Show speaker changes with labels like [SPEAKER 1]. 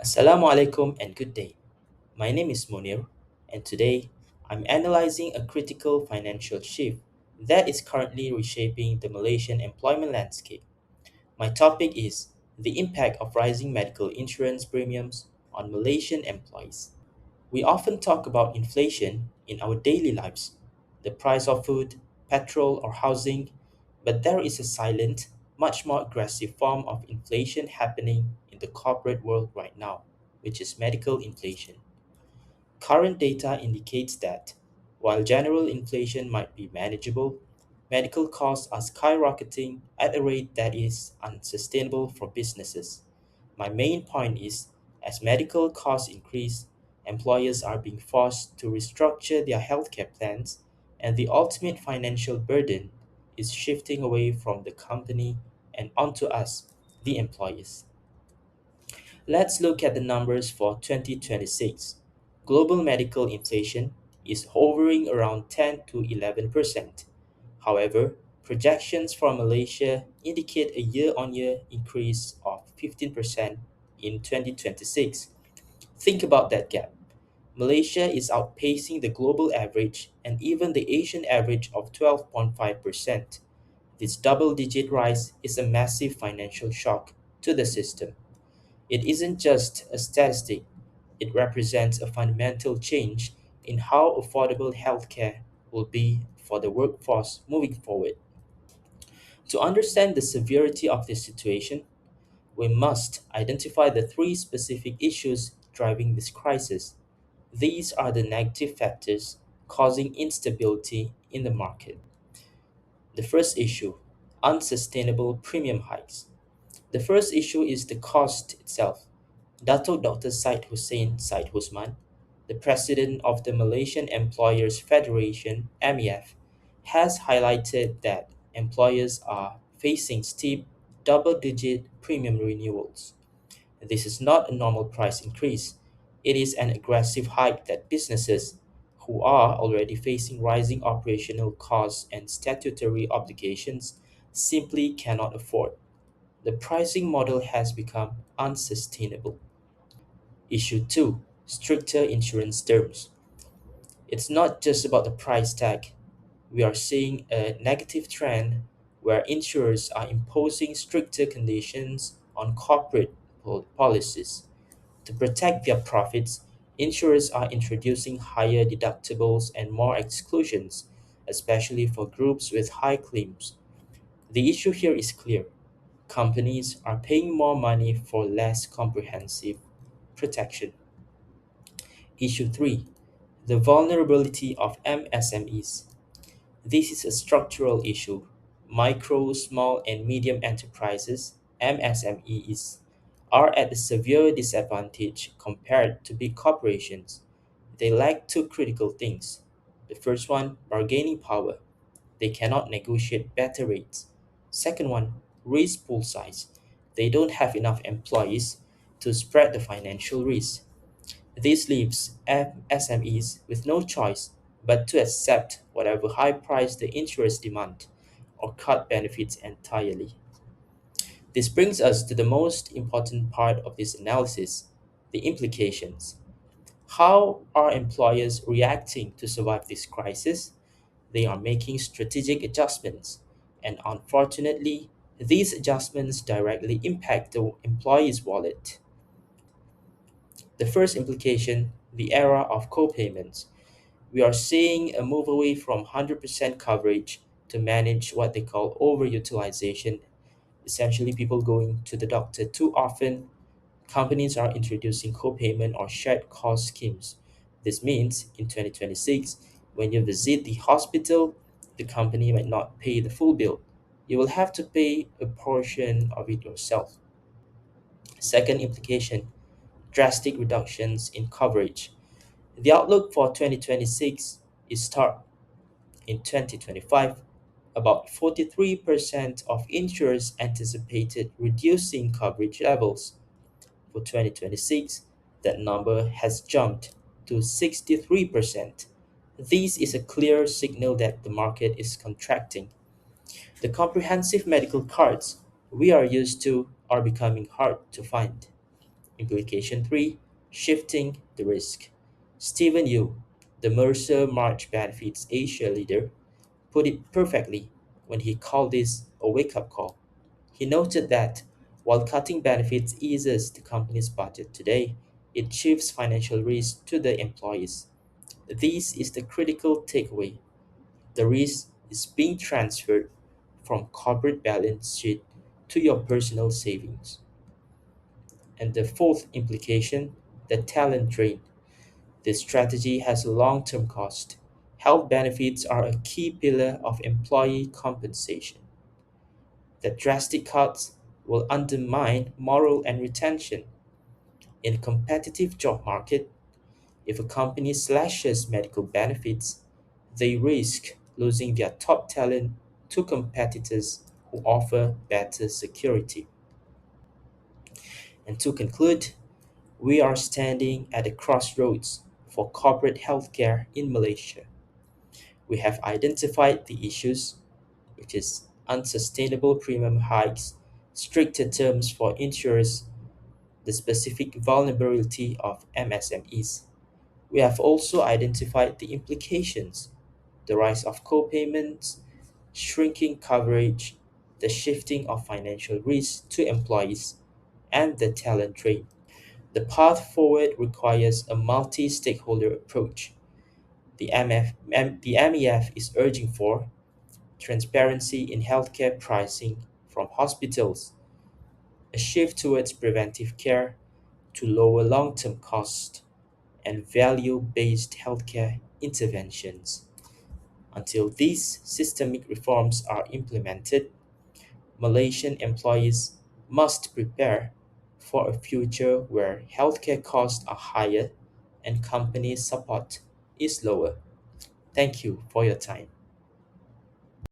[SPEAKER 1] Assalamu alaikum and good day. My name is Munir, and today I'm analyzing a critical financial shift that is currently reshaping the Malaysian employment landscape. My topic is the impact of rising medical insurance premiums on Malaysian employees. We often talk about inflation in our daily lives, the price of food, petrol, or housing, but there is a silent, much more aggressive form of inflation happening in the corporate world right now, which is medical inflation. Current data indicates that while general inflation might be manageable, medical costs are skyrocketing at a rate that is unsustainable for businesses. My main point is as medical costs increase, employers are being forced to restructure their healthcare plans, and the ultimate financial burden is shifting away from the company and onto us, the employees. Let's look at the numbers for 2026. Global medical inflation is hovering around 10 to 11%. However, projections for Malaysia indicate a year on year increase of 15% in 2026. Think about that gap. Malaysia is outpacing the global average and even the Asian average of 12.5%. This double digit rise is a massive financial shock to the system. It isn't just a statistic, it represents a fundamental change in how affordable healthcare will be for the workforce moving forward. To understand the severity of this situation, we must identify the three specific issues driving this crisis. These are the negative factors causing instability in the market. The first issue, unsustainable premium hikes. The first issue is the cost itself. Dato Dr. Syed Hussein Syed Husman, the president of the Malaysian Employers Federation (MEF), has highlighted that employers are facing steep double-digit premium renewals. This is not a normal price increase. It is an aggressive hike that businesses who are already facing rising operational costs and statutory obligations simply cannot afford. The pricing model has become unsustainable. Issue 2, stricter insurance terms. It's not just about the price tag. We are seeing a negative trend where insurers are imposing stricter conditions on corporate policies. To protect their profits, insurers are introducing higher deductibles and more exclusions, especially for groups with high claims. The issue here is clear. Companies are paying more money for less comprehensive protection. Issue 3, the vulnerability of MSMEs. This is a structural issue. Micro, small, and medium enterprises (MSMEs) are at a severe disadvantage compared to big corporations. They lack two critical things. The first one, bargaining power. They cannot negotiate better rates. Second one, risk pool size. They don't have enough employees to spread the financial risk. This leaves SMEs with no choice but to accept whatever high price the insurers demand or cut benefits entirely. This brings us to the most important part of this analysis, the implications. How are employers reacting to survive this crisis? They are making strategic adjustments, and unfortunately, these adjustments directly impact the employee's wallet. The first implication, the era of co-payments. We are seeing a move away from 100% coverage to manage what they call overutilization, essentially people going to the doctor too often. Companies are introducing co-payment or shared cost schemes. This means in 2026, when you visit the hospital, the company might not pay the full bill. You will have to pay a portion of it yourself. Second implication, drastic reductions in coverage. The outlook for 2026 is stark. In 2025, about 43% of insurers anticipated reducing coverage levels. For 2026, that number has jumped to 63%. This is a clear signal that the market is contracting. The comprehensive medical cards we are used to are becoming hard to find. Implication 3, shifting the risk. Stephen Yu, the Mercer March Benefits Asia leader, put it perfectly when he called this a wake up call. He noted that while cutting benefits eases the company's budget today, it shifts financial risk to the employees. This is the critical takeaway. The risk is being transferred from corporate balance sheet to your personal savings. And the fourth implication, the talent drain. This strategy has a long term cost. Health benefits are a key pillar of employee compensation. The drastic cuts will undermine morale and retention. In a competitive job market, if a company slashes medical benefits, they risk losing their top talent to competitors who offer better security. And to conclude, we are standing at a crossroads for corporate healthcare in Malaysia. We have identified the issues, which is unsustainable premium hikes, stricter terms for insurers, the specific vulnerability of MSMEs. We have also identified the implications, the rise of co-payments, shrinking coverage, the shifting of financial risk to employees, and the talent drain. The path forward requires a multi-stakeholder approach. The MEF is urging for transparency in healthcare pricing from hospitals, a shift towards preventive care to lower long-term costs, and value-based healthcare interventions. Until these systemic reforms are implemented, Malaysian employees must prepare for a future where healthcare costs are higher and company support is lower. Thank you for your time.